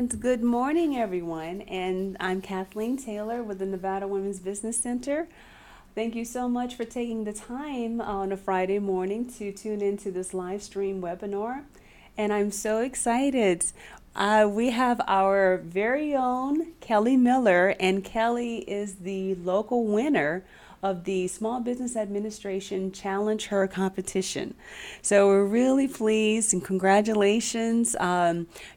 And good morning, everyone. And I'm Kathleen Taylor with the Nevada Women's Business Center. Thank you so much for taking the time on a Friday morning to tune into this live stream webinar. And I'm so excited. We have our very own Kelly Miller, and Kelly is the local winner of the Small Business Administration Challenge Her competition. So we're really pleased and congratulations.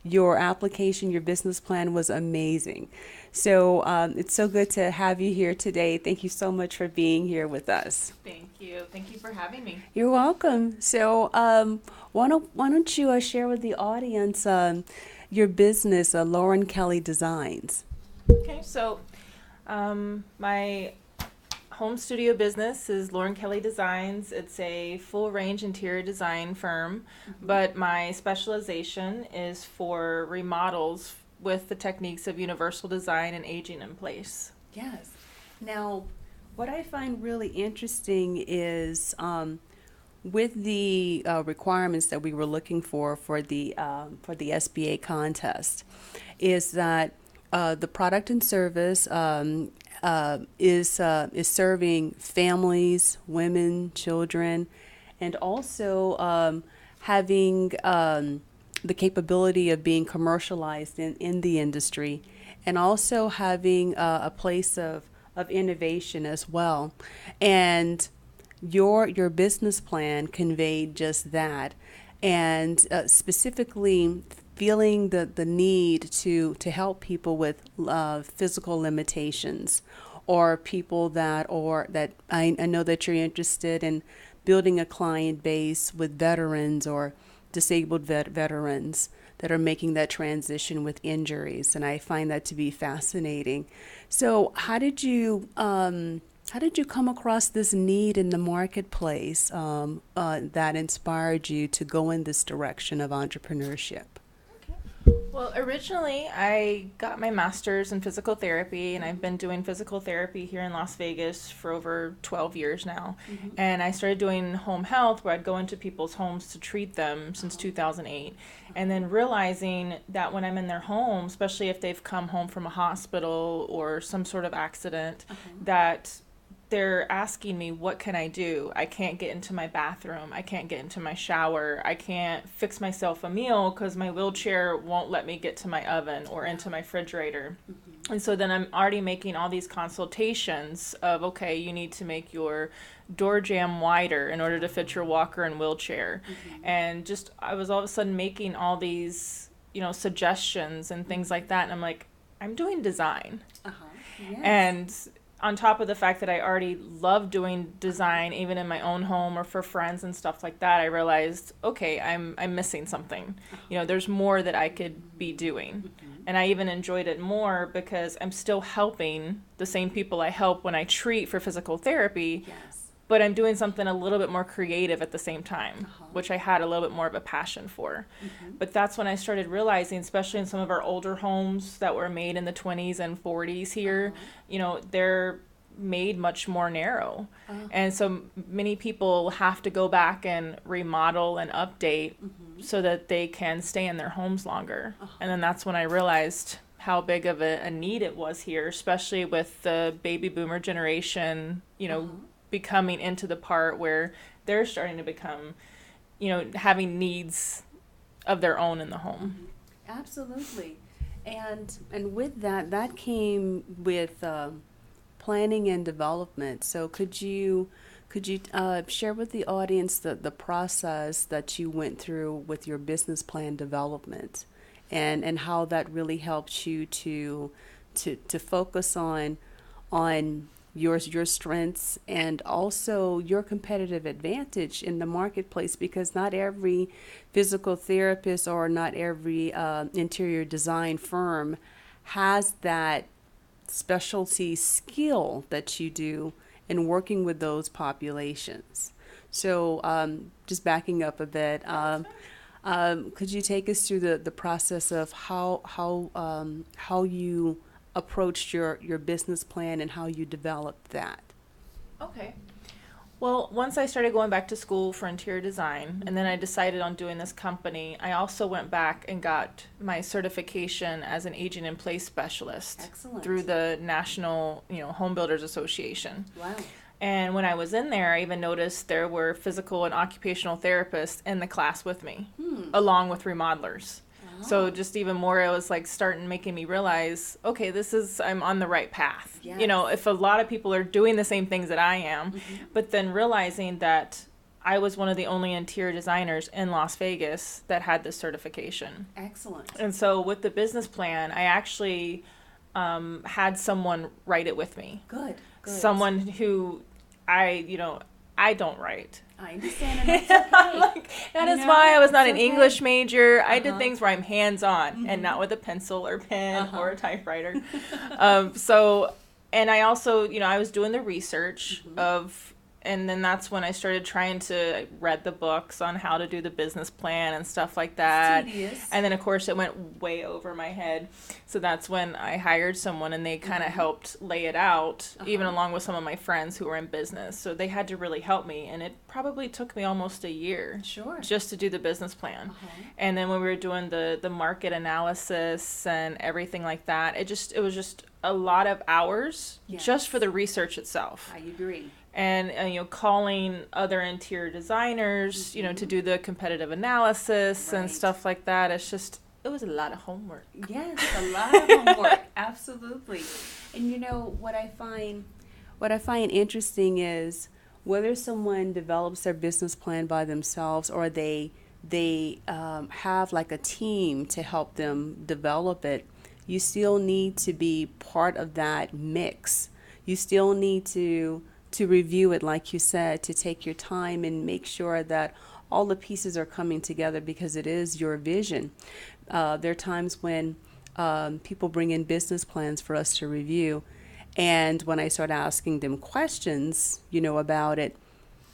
Your application, your business plan was amazing. So it's so good to have you here today. Thank you so much for being here with us. Thank you. Thank you for having me. You're welcome. So why don't you share with the audience your business, Lauren Kelly Designs. Okay, so my home studio business is Lauren Kelly Designs. It's a full range interior design firm, but my specialization is for remodels with the techniques of universal design and aging in place. Yes. Now, what I find really interesting is with the requirements that we were looking for the SBA contest, is that the product and service is serving families, women, children, and also having the capability of being commercialized in the industry, and also having a place of innovation as well. And your business plan conveyed just that, and specifically feeling the need to help people with physical limitations, or people that I know that you're interested in building a client base with veterans or disabled veterans that are making that transition with injuries, and I find that to be fascinating. So how did you come across this need in the marketplace that inspired you to go in this direction of entrepreneurship? Well, originally I got my master's in physical therapy, and I've been doing physical therapy here in Las Vegas for over 12 years now. And I started doing home health, where I'd go into people's homes to treat them since 2008. And then realizing that when I'm in their home, especially if they've come home from a hospital or some sort of accident, that they're asking me, what can I do? I can't get into my bathroom. I can't get into my shower. I can't fix myself a meal because my wheelchair won't let me get to my oven or into my refrigerator. And so then I'm already making all these consultations of, okay, you need to make your door jamb wider in order to fit your walker and wheelchair. And just, I was all of a sudden making all these, suggestions and things like that. And I'm like, I'm doing design. Yes. And on top of the fact that I already love doing design, even in my own home or for friends and stuff like that, I realized, okay, I'm missing something. There's more that I could be doing. And I even enjoyed it more because I'm still helping the same people I help when I treat for physical therapy. Yes. But I'm doing something a little bit more creative at the same time, which I had a little bit more of a passion for. But that's when I started realizing, especially in some of our older homes that were made in the 20s and 40s here, they're made much more narrow. And so many people have to go back and remodel and update so that they can stay in their homes longer. And then that's when I realized how big of a need it was here, especially with the baby boomer generation, becoming into the part where they're starting to become, having needs of their own in the home. Absolutely. And with that came with planning and development. So could you share with the audience the process that you went through with your business plan development, and how that really helped you to focus on your strengths and also your competitive advantage in the marketplace, because not every physical therapist or not every interior design firm has that specialty skill that you do in working with those populations. So just backing up a bit, could you take us through the process of how you approached your business plan and how you developed that? Okay. Well, once I started going back to school for interior design, and then I decided on doing this company, I also went back and got my certification as an aging in place specialist. Excellent. Through the National, Home Builders Association. Wow. And when I was in there, I even noticed there were physical and occupational therapists in the class with me, along with remodelers. So just even more, it was like making me realize, okay, I'm on the right path. Yes. If a lot of people are doing the same things that I am, but then realizing that I was one of the only interior designers in Las Vegas that had this certification. Excellent. And so with the business plan, I actually had someone write it with me. Good. Someone who I don't write. I understand, and that's okay. That is why I was not an okay. English major. I did things where I'm hands-on and not with a pencil or pen or a typewriter. And I also, I was doing the research and then that's when I started I read the books on how to do the business plan and stuff like that. Tedious. And then of course it went way over my head. So that's when I hired someone and they kind of helped lay it out, even along with some of my friends who were in business. So they had to really help me, and it probably took me almost a year. Sure. Just to do the business plan. And then when we were doing the market analysis and everything like that, it was just a lot of hours just for the research itself. I agree. And calling other interior designers, to do the competitive analysis and stuff like that. It was a lot of homework. Yes, a lot of homework. Absolutely. And what I find interesting is whether someone develops their business plan by themselves or they have like a team to help them develop it, you still need to be part of that mix. You still need to review it, like you said, to take your time and make sure that all the pieces are coming together because it is your vision. There are times when people bring in business plans for us to review, and when I start asking them questions, about it,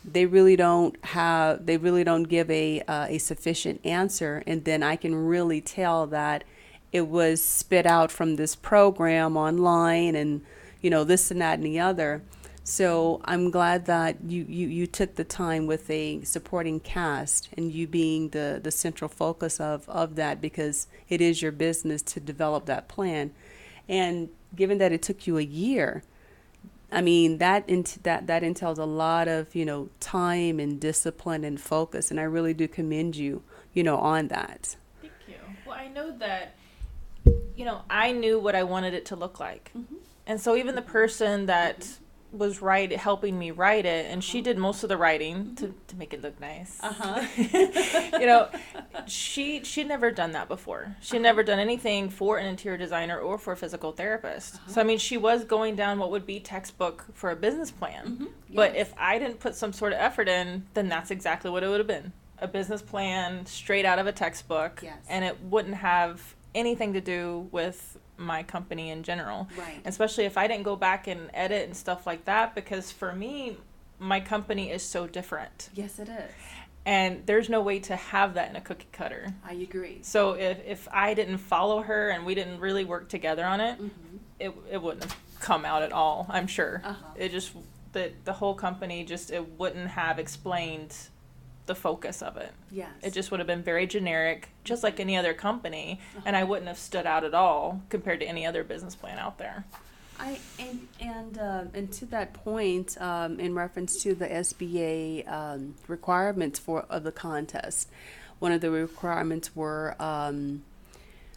they really don't give a sufficient answer, and then I can really tell that it was spit out from this program online and this and that and the other. So I'm glad that you took the time with a supporting cast and you being the central focus of that, because it is your business to develop that plan. And given that it took you a year, I mean, that entails a lot of, time and discipline and focus. And I really do commend you, on that. Thank you. Well, I know that, I knew what I wanted it to look like. And so even the person that was helping me write it, and she did most of the writing to make it look nice. She'd never done that before. She'd never done anything for an interior designer or for a physical therapist. So I mean, she was going down what would be textbook for a business plan. But if I didn't put some sort of effort in, then that's exactly what it would have been. A business plan straight out of a textbook. And it wouldn't have anything to do with my company in general. Right. Especially if I didn't go back and edit and stuff like that, because for me, my company is so different. Yes, it is. And there's no way to have that in a cookie cutter. I agree. So if I didn't follow her and we didn't really work together on it, it wouldn't have come out at all, I'm sure. It just, the whole company it wouldn't have explained the focus of it. Yes. It just would have been very generic, just like any other company, and I wouldn't have stood out at all compared to any other business plan out there. And to that point, in reference to the SBA requirements of the contest, one of the requirements were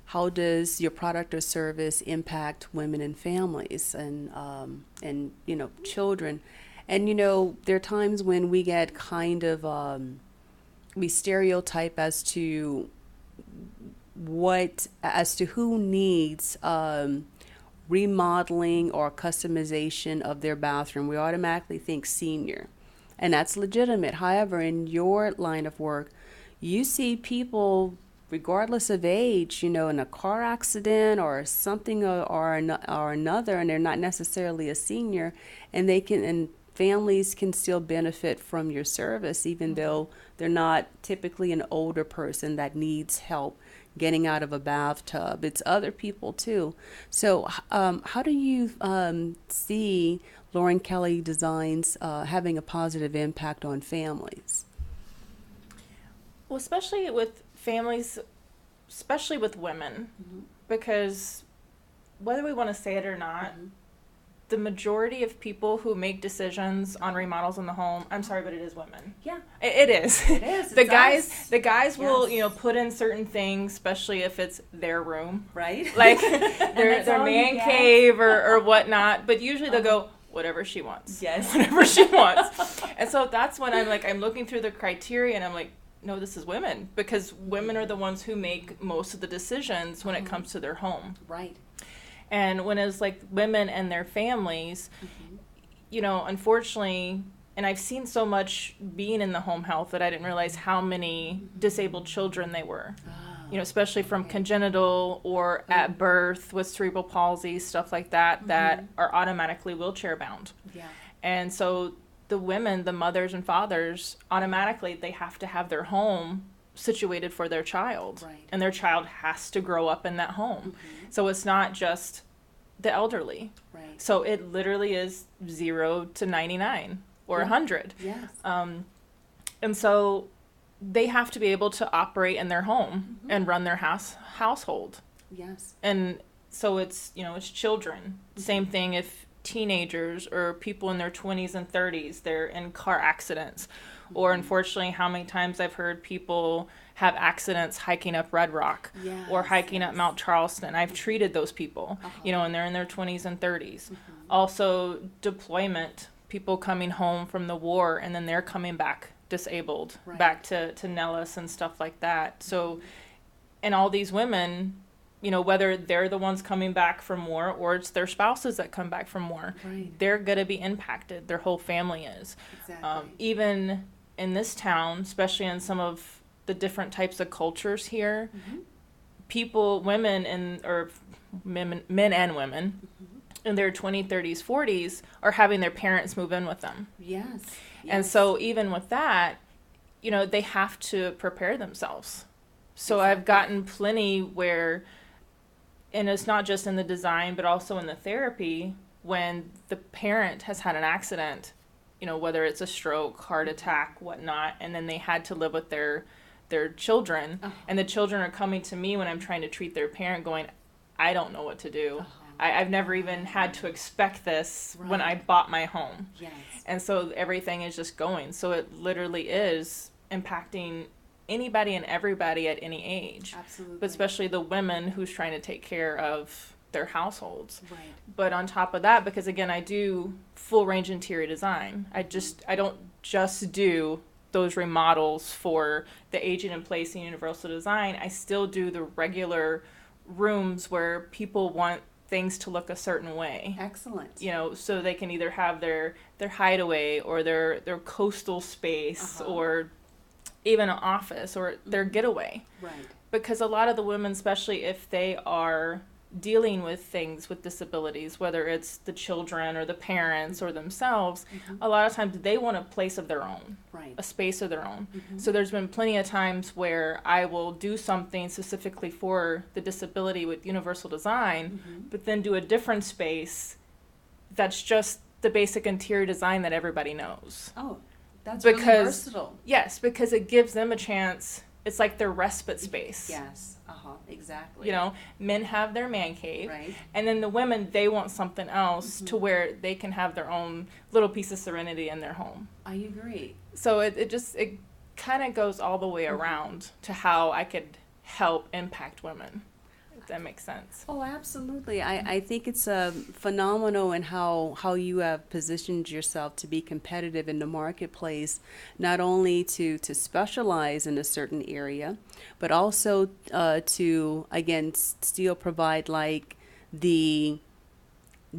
how does your product or service impact women and families and children. And, there are times when we get kind of, we stereotype as to who needs remodeling or customization of their bathroom. We automatically think senior, and that's legitimate. However, in your line of work, you see people, regardless of age, in a car accident or something or another, and they're not necessarily a senior, and families can still benefit from your service, even though they're not typically an older person that needs help getting out of a bathtub. It's other people too. So how do you see Lauren Kelly designs having a positive impact on families? Well, especially with families, especially with women, because whether we want to say it or not, the majority of people who make decisions on remodels in the home, I'm sorry, but it is women. Yeah. It is. It is. The It's guys will, Yes. put in certain things, especially if it's their room. Right? Like And their that's all you man get. cave or whatnot. But usually they'll go, whatever she wants. Yes. Whatever she wants. And so that's when I'm looking through the criteria and I'm like, no, this is women. Because women are the ones who make most of the decisions when it comes to their home. Right. And when it's like women and their families, unfortunately, and I've seen so much being in the home health that I didn't realize how many disabled children they were. Especially from congenital or at birth with cerebral palsy, stuff like that, that are automatically wheelchair bound. Yeah. And so the women, the mothers and fathers, automatically they have to have their home situated for their child. Right. And their child has to grow up in that home. So it's not just the elderly. Right. So it literally is 0 to 99 or 100. Yes. And so they have to be able to operate in their home and run their household. Yes. And so it's, it's children. Same thing if teenagers or people in their 20s and 30s, they're in car accidents. Or unfortunately, how many times I've heard people have accidents hiking up Red Rock or hiking up Mount Charleston. I've treated those people, and they're in their 20s and 30s. Also, deployment, people coming home from the war and then they're coming back disabled, back to Nellis and stuff like that. So, and all these women, whether they're the ones coming back from war or it's their spouses that come back from war, they're going to be impacted. Their whole family is. Exactly. Even in this town, especially in some of the different types of cultures here, people, women, or men and women in their 20s, 30s, 40s are having their parents move in with them. Yes. And so even with that, they have to prepare themselves. So I've gotten plenty where, and it's not just in the design, but also in the therapy, when the parent has had an accident, whether it's a stroke, heart attack, whatnot, and then they had to live with their children, and the children are coming to me when I'm trying to treat their parent going, I don't know what to do. I've never even had to expect this when I bought my home. Yes. And so everything is just going. So it literally is impacting anybody and everybody at any age. Absolutely. But especially the women who's trying to take care of their households. Right. But on top of that, because again, I do full range interior design. I don't just do those remodels for the aging in place and universal design. I still do the regular rooms where people want things to look a certain way. Excellent. So they can either have their hideaway or their coastal space or even an office or their getaway. Right. Because a lot of the women, especially if they are dealing with things with disabilities, whether it's the children or the parents or themselves, a lot of times they want a place of their own, a space of their own. So there's been plenty of times where I will do something specifically for the disability with universal design, but then do a different space that's just the basic interior design that everybody knows. Oh, that's really versatile. Yes, because it gives them a chance. It's like their respite space. Yes. Exactly. Men have their man cave. Right. And then the women, they want something else to where they can have their own little piece of serenity in their home. I agree. So it kind of goes all the way around to how I could help impact women, if that makes sense. Oh, absolutely. I think it's phenomenal in how you have positioned yourself to be competitive in the marketplace, not only to specialize in a certain area, but also to, again, still provide like the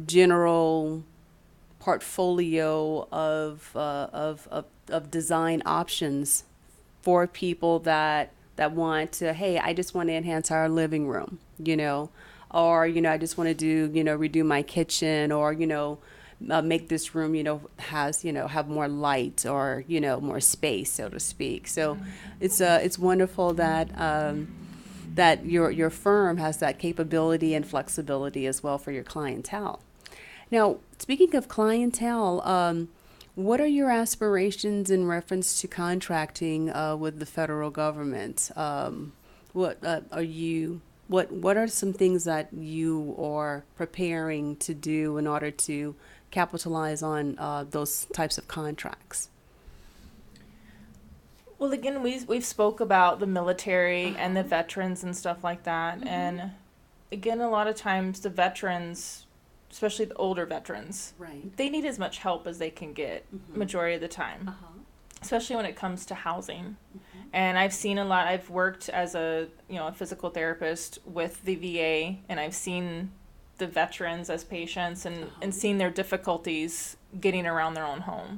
general portfolio of design options for people that want to, hey, I just want to enhance our living room, or, I just want to do, redo my kitchen, or, make this room, have more light or, more space, so to speak. So it's wonderful that that your firm has that capability and flexibility as well for your clientele. Now, speaking of clientele, what are your aspirations in reference to contracting with the federal government? What are you? What are some things that you are preparing to do in order to capitalize on those types of contracts? Well, again, we've spoke about the military and the veterans and stuff like that, and again, a lot of times the veterans, especially the older veterans, Right. they need as much help as they can get majority of the time, especially when it comes to housing. And I've seen a lot. I've worked as a physical therapist with the VA, and I've seen the veterans as patients and seen their difficulties getting around their own home.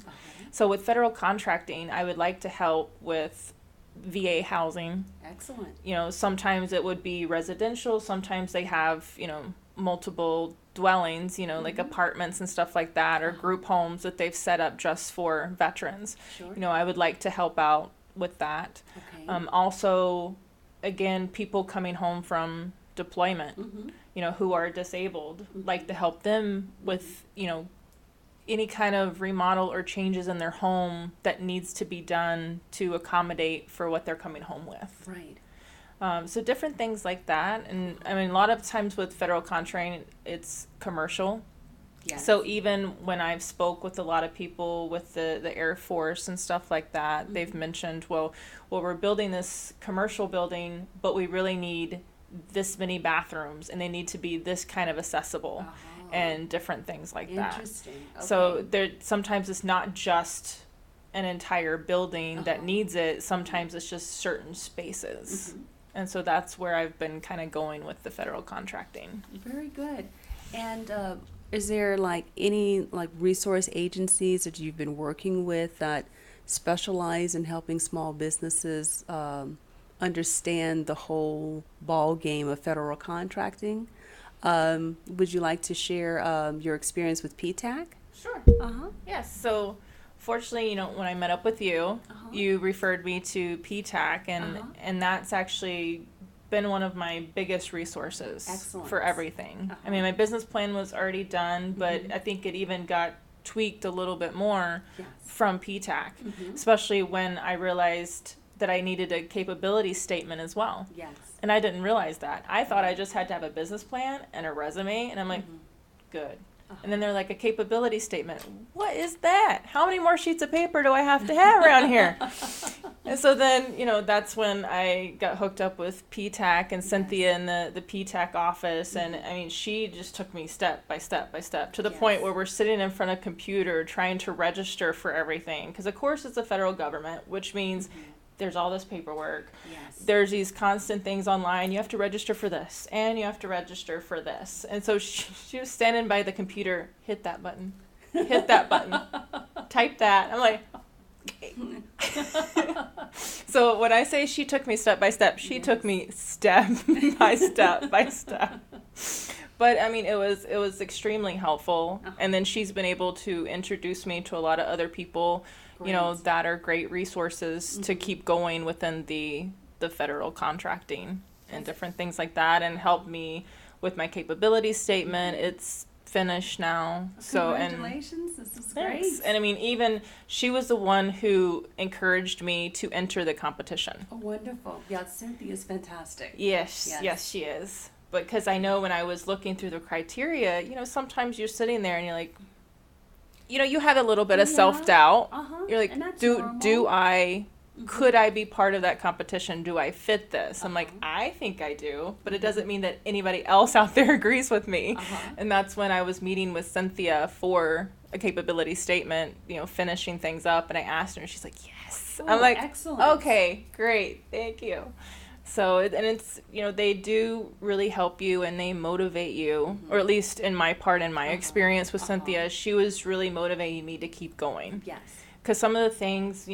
So with federal contracting, I would like to help with VA housing. Excellent. Sometimes it would be residential, sometimes they have, multiple dwellings, like apartments and stuff like that, or group homes that they've set up just for veterans. Sure. I would like to help out with that. Okay. Also, again, people coming home from deployment, who are disabled, like to help them with, any kind of remodel or changes in their home that needs to be done to accommodate for what they're coming home with. Right. So different things like that. And I mean, a lot of times with federal contracting, it's commercial. Yes. So even when I've spoke with a lot of people with the Air Force and stuff like that, they've mentioned, well, we're building this commercial building, but we really need this many bathrooms and they need to be this kind of accessible. And different things like that. Interesting. Okay. So there sometimes it's not just an entire building that needs it. Sometimes it's just certain spaces. And so that's where I've been kind of going with the federal contracting. Very good. And is there any resource agencies that you've been working with that specialize in helping small businesses understand the whole ball game of federal contracting? Would you like to share your experience with PTAC? Sure. Uh-huh. Yes. So fortunately, when I met up with you, you referred me to PTAC, and that's actually been one of my biggest resources for everything. I mean, my business plan was already done, but I think it even got tweaked a little bit more from PTAC, especially when I realized that I needed a capability statement as well. Yes. And I didn't realize that. I thought I just had to have a business plan and a resume, and I'm like, good. And then they're like, a capability statement. What is that? How many more sheets of paper do I have to have around here? And so then, that's when I got hooked up with PTAC and Cynthia in the PTAC office. And I mean, she just took me step by step by step to the point where we're sitting in front of a computer trying to register for everything. Because, of course, it's the federal government, which means there's all this paperwork. Yes. There's these constant things online. You have to register for this, and you have to register for this. And so she was standing by the computer, hit that button, type that. I'm like, okay. So when I say she took me step by step, she took me step by step by step. But I mean, it was extremely helpful. And then she's been able to introduce me to a lot of other people, that are great resources to keep going within the federal contracting and different things like that, and help me with my capability statement. It's finished now. Congratulations. This is great. And I mean, even she was the one who encouraged me to enter the competition. Oh, wonderful. Yeah, Cynthia's fantastic. Yes, she is. Because I know when I was looking through the criteria, sometimes you're sitting there and you're like, you have a little bit of self-doubt. You're like, do I, could I be part of that competition? Do I fit this? I'm like, I think I do, but it doesn't mean that anybody else out there agrees with me. And that's when I was meeting with Cynthia for a capability statement, finishing things up. And I asked her, and she's like, yes. I'm like, excellent. Okay, great. Thank you. So, and it's, they do really help you and they motivate you, or at least in my experience with Cynthia, she was really motivating me to keep going. Yes. Because some of the things,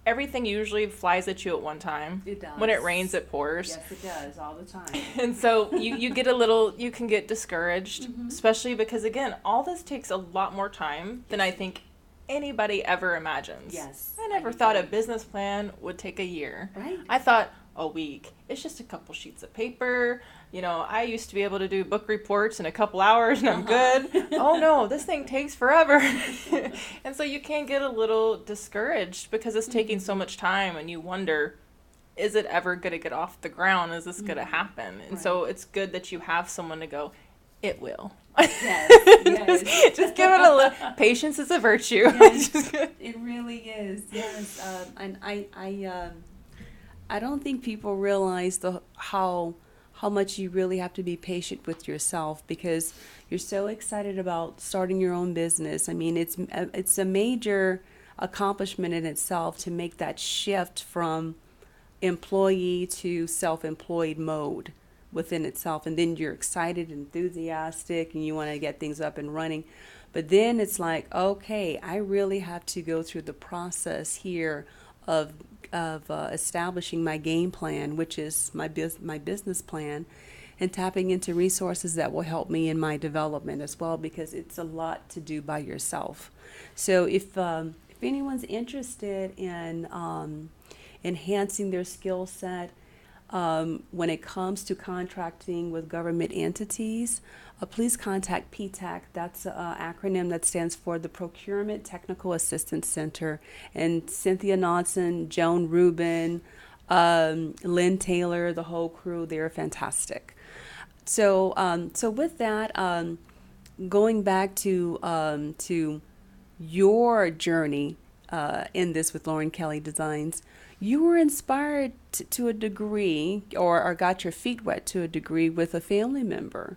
everything usually flies at you at one time. It does. When it rains, it pours. Yes, it does, all the time. And so you get you can get discouraged, especially because, again, all this takes a lot more time than I think anybody ever imagines. Yes. I never thought a business plan would take a year. Right. I thought a week. It's just a couple sheets of paper. I used to be able to do book reports in a couple hours and I'm good. Oh no, this thing takes forever. And so you can get a little discouraged because it's taking so much time and you wonder, is it ever going to get off the ground? Is this going to happen? And so it's good that you have someone to go, it will. Yes. Just give it a little. Patience is a virtue. Yes, it really is. Yes, and I don't think people realize how much you really have to be patient with yourself because you're so excited about starting your own business. I mean, it's a major accomplishment in itself to make that shift from employee to self-employed mode within itself, and then you're excited, enthusiastic, and you want to get things up and running. But then it's like, okay, I really have to go through the process here of establishing my game plan, which is my business plan, and tapping into resources that will help me in my development as well, because it's a lot to do by yourself. So if anyone's interested in enhancing their skill set when it comes to contracting with government entities, please contact PTAC. That's an acronym that stands for the Procurement Technical Assistance Center. And Cynthia Nodson, Joan Rubin, Lynn Taylor, the whole crew, they're fantastic. So with that, going back to your journey in this with Lauren Kelly Designs, you were inspired to a degree, or got your feet wet to a degree with a family member,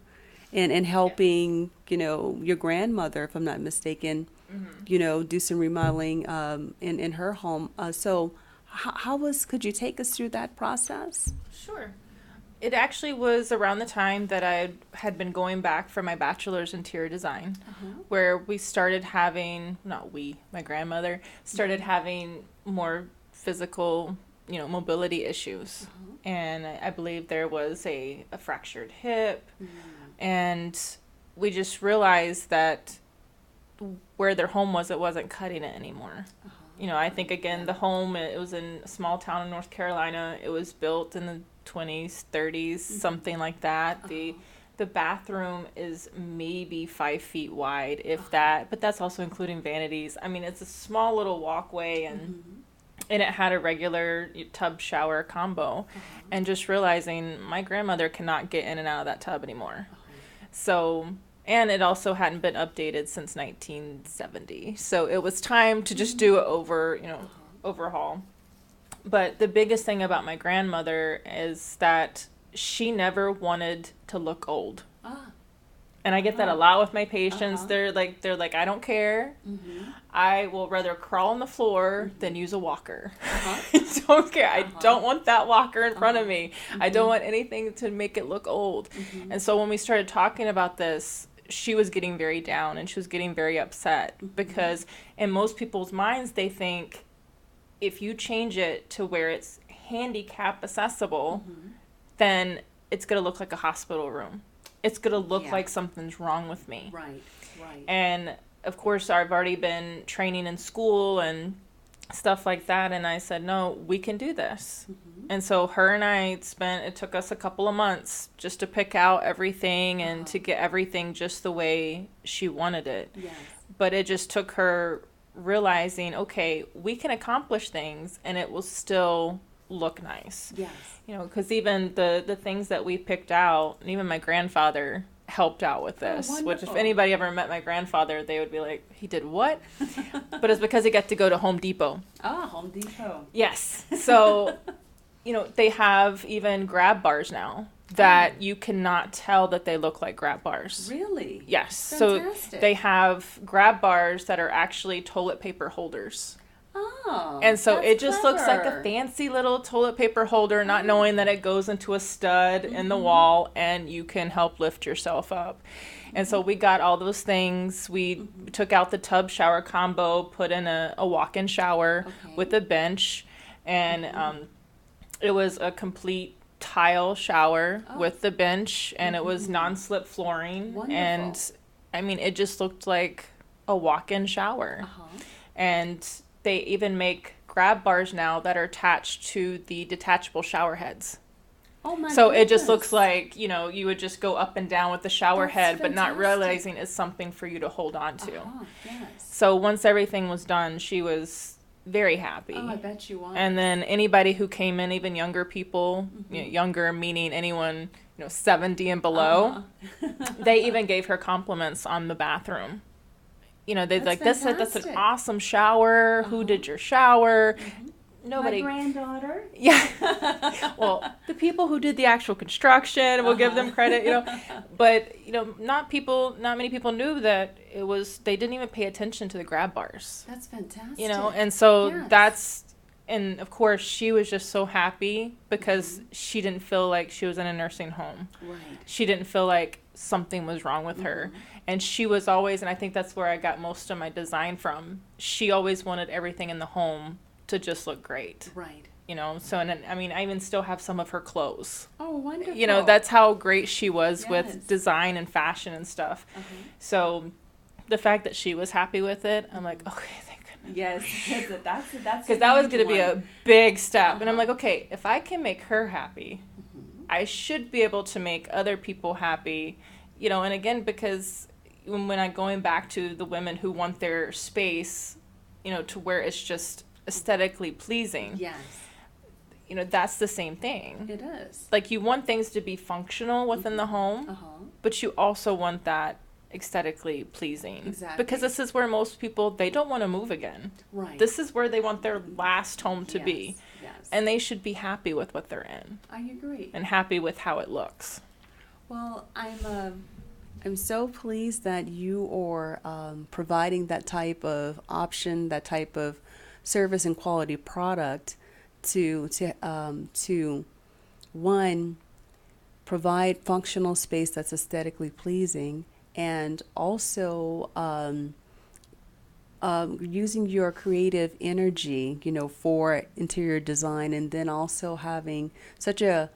and helping, your grandmother, if I'm not mistaken, do some remodeling in her home. So could you take us through that process? Sure. It actually was around the time that I had been going back for my bachelor's in interior design, where we started having, my grandmother started having more physical, mobility issues. And I believe there was a fractured hip. And we just realized that where their home was, it wasn't cutting it anymore. I think, again, the home, it was in a small town in North Carolina. It was built in the 20s, 30s, something like that. The bathroom is maybe 5 feet wide, if that, but that's also including vanities. I mean, it's a small little walkway, and it had a regular tub shower combo. And just realizing my grandmother cannot get in and out of that tub anymore. So, and it also hadn't been updated since 1970. So it was time to just do it overhaul. But the biggest thing about my grandmother is that she never wanted to look old. And I get that a lot with my patients. They're like, I don't care. I will rather crawl on the floor than use a walker. I don't care. I don't want that walker in front of me. I don't want anything to make it look old. And so when we started talking about this, she was getting very down and she was getting very upset because in most people's minds, they think if you change it to where it's handicap accessible, then it's going to look like a hospital room. It's going to look like something's wrong with me. Right. And of course, I've already been training in school and stuff like that. And I said, no, we can do this. And so her and I it took us a couple of months just to pick out everything and to get everything just the way she wanted it. But it just took her realizing, okay, we can accomplish things and it will still look nice. Because even the things that we picked out, and even my grandfather helped out with this, which if anybody ever met my grandfather, they would be like, he did what? But it's because he got to go to Home Depot. Home Depot. Yes. So, they have even grab bars now that you cannot tell that they look like grab bars. Really? Yes. Fantastic. So they have grab bars that are actually toilet paper holders. And so it just looks like a fancy little toilet paper holder, not knowing that it goes into a stud in the wall and you can help lift yourself up. And so we got all those things. We took out the tub shower combo, put in a walk-in shower with a bench, and it was a complete tile shower with the bench, and it was non-slip flooring. Wonderful. And I mean, it just looked like a walk-in shower. And they even make grab bars now that are attached to the detachable shower heads. Oh my So it just goodness. looks like, you would just go up and down with the shower That's head, but not fantastic. realizing it's something for you to hold on to. Yes. So once everything was done, she was very happy. Oh, I bet you was. And then anybody who came in, even younger people, younger meaning anyone, 70 and below, they even gave her compliments on the bathroom. They'd That's like, that's an fantastic. awesome shower. Who did your shower? Nobody. My granddaughter. Yeah. Well, the people who did the actual construction, we'll give them credit, But, not many people knew that they didn't even pay attention to the grab bars. That's fantastic. And so Yes. and of course, she was just so happy because she didn't feel like she was in a nursing home. Right. She didn't feel like something was wrong with her. And she was always, and I think that's where I got most of my design from, she always wanted everything in the home to just look great. Right. So, and then, I even still have some of her clothes. Oh, wonderful. That's how great she was Yes. with design and fashion and stuff. So the fact that she was happy with it, I'm like, okay, thank goodness. Yes, that's Because that was going to be a big step. And I'm like, okay, if I can make her happy, I should be able to make other people happy. And again, because when I'm going back to the women who want their space, to where it's just aesthetically pleasing. Yes. That's the same thing. It is. Like, you want things to be functional within the home, but you also want that aesthetically pleasing. Exactly. Because this is where most people, they don't want to move again. Right. This is where they want their last home to be. Yes. And they should be happy with what they're in. I agree. And happy with how it looks. Well, I'm so pleased that you are providing that type of option, that type of service and quality product to one, provide functional space that's aesthetically pleasing, and also using your creative energy, for interior design, and then also having such a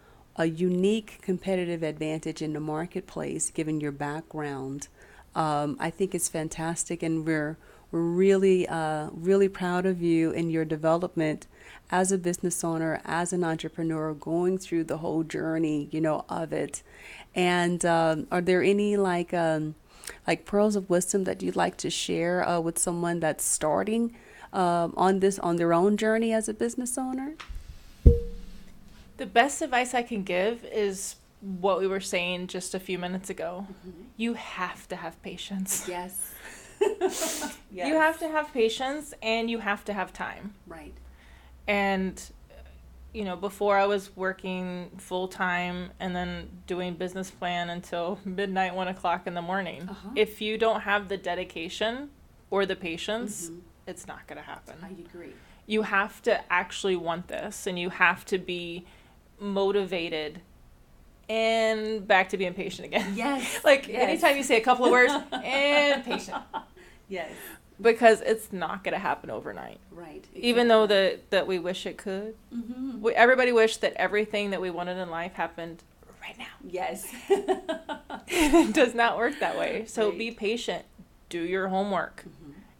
unique competitive advantage in the marketplace, given your background. I think it's fantastic, and we're really, really proud of you in your development as a business owner, as an entrepreneur, going through the whole journey, of it. And are there any like pearls of wisdom that you'd like to share with someone that's starting on their own journey as a business owner? The best advice I can give is what we were saying just a few minutes ago. You have to have patience. Yes. You have to have patience, and you have to have time. Right. And, before I was working full time and then doing business plan until midnight, 1 o'clock in the morning. If you don't have the dedication or the patience, it's not going to happen. I agree. You have to actually want this, and you have to be motivated, and back to being patient again. Yes. Anytime you say a couple of words, and patient. Yes. Because it's not going to happen overnight. Right. Exactly. Even though that we wish it could. Everybody wished that everything that we wanted in life happened right now. Yes. It does not work that way. So Right. be patient. Do your homework.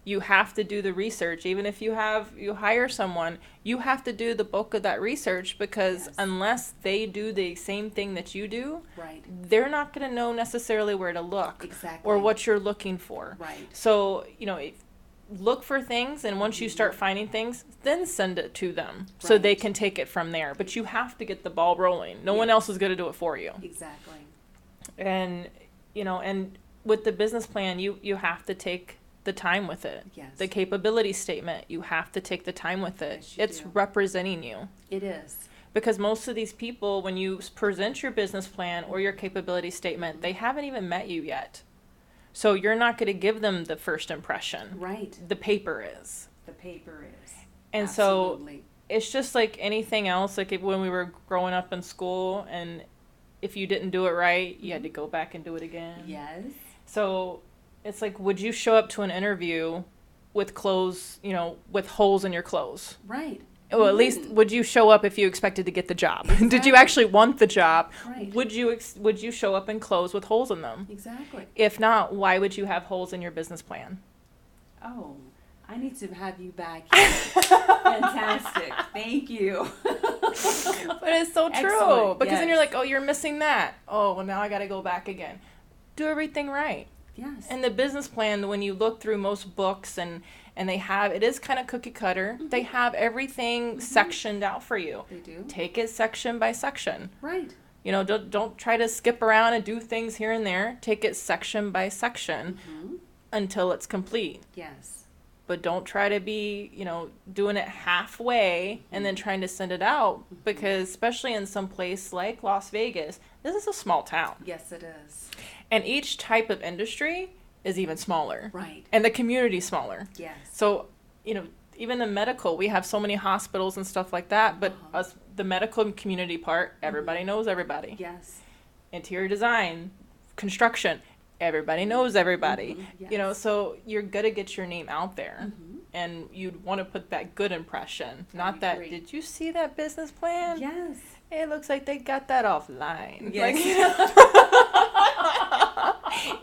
You have to do the research. Even if you hire someone, you have to do the bulk of that research, because unless they do the same thing that you do, Right. they're not going to know necessarily where to look. Exactly. Or what you're looking for. Right. So, look for things, and once you start finding things, then send it to them so Right. they can take it from there. But you have to get the ball rolling. No one else is going to do it for you. Exactly. And, and with the business plan, you have to take the time with it. Yes. The capability statement, you have to take the time with it. Yes, you It's do. representing you. It is. Because most of these people, when you present your business plan or your capability statement, they haven't even met you yet. So you're not going to give them the first impression. Right. The paper is. The paper is. And Absolutely. so it's just like anything else. Like when we were growing up in school, and if you didn't do it right, you had to go back and do it again. Yes. So it's like, would you show up to an interview with clothes, with holes in your clothes? Right. Well, at least would you show up if you expected to get the job? Did you actually want the job? Right. Would you show up in clothes with holes in them? Exactly. If not, why would you have holes in your business plan? Oh, I need to have you back here. Fantastic. Thank you. But it's so true. Excellent. Because then you're Yes. like, oh, you're missing that. Oh, well, now I got to go back again. Do everything right. Yes. And the business plan, when you look through most books and they have, it is kind of cookie cutter. Mm-hmm. They have everything sectioned out for you. They do. Take it section by section. Right. You know, don't try to skip around and do things here and there. Take it section by section until it's complete. Yes. But don't try to be, you know, doing it halfway and then trying to send it out, because especially in some place like Las Vegas, this is a small town. Yes, it is. And each type of industry is even smaller. Right. And the community's smaller. Yes. So, you know, even the medical, we have so many hospitals and stuff like that, but us, the medical community part, everybody knows everybody. Yes. Interior design, construction, everybody knows everybody. Yes. You know, so you're gonna get your name out there. And you'd want to put that good impression, not that, agree. did you see that business plan? Yes. It looks like they got that offline. Yes. Like, you know,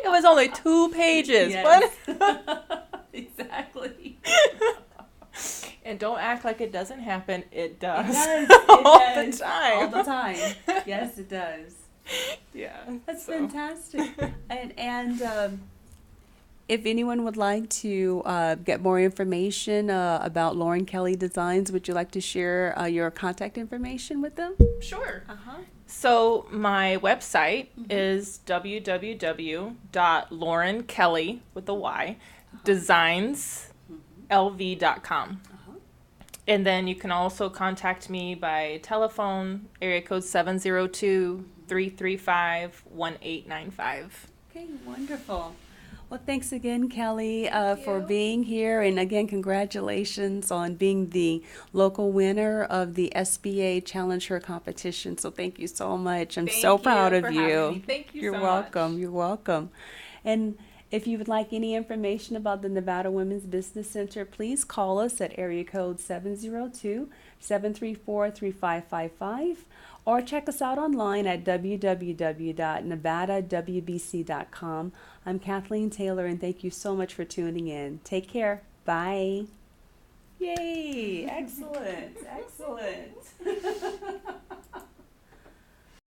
it was only 2 pages. Yes. What? Exactly. And don't act like it doesn't happen. It does. It does. All It does. the time. All the time. Yes, it does. Yeah. That's so. fantastic. And if anyone would like to get more information about Lauren Kelly Designs, would you like to share your contact information with them? Sure. Uh-huh. So my website is www.laurenkelly with a Y designslv.com. And then you can also contact me by telephone, area code 702-335-1895. Okay, wonderful. Well, thanks again, Kelly, for being here. And again, congratulations on being the local winner of the SBA Challenge Her competition. So thank you so much. I'm so proud of you. Thank you You're so welcome. much. You're welcome. And if you would like any information about the Nevada Women's Business Center, please call us at area code 702-734-3555 or check us out online at www.nevadawbc.com. I'm Kathleen Taylor, and thank you so much for tuning in. Take care. Bye. Yay! Excellent. Excellent.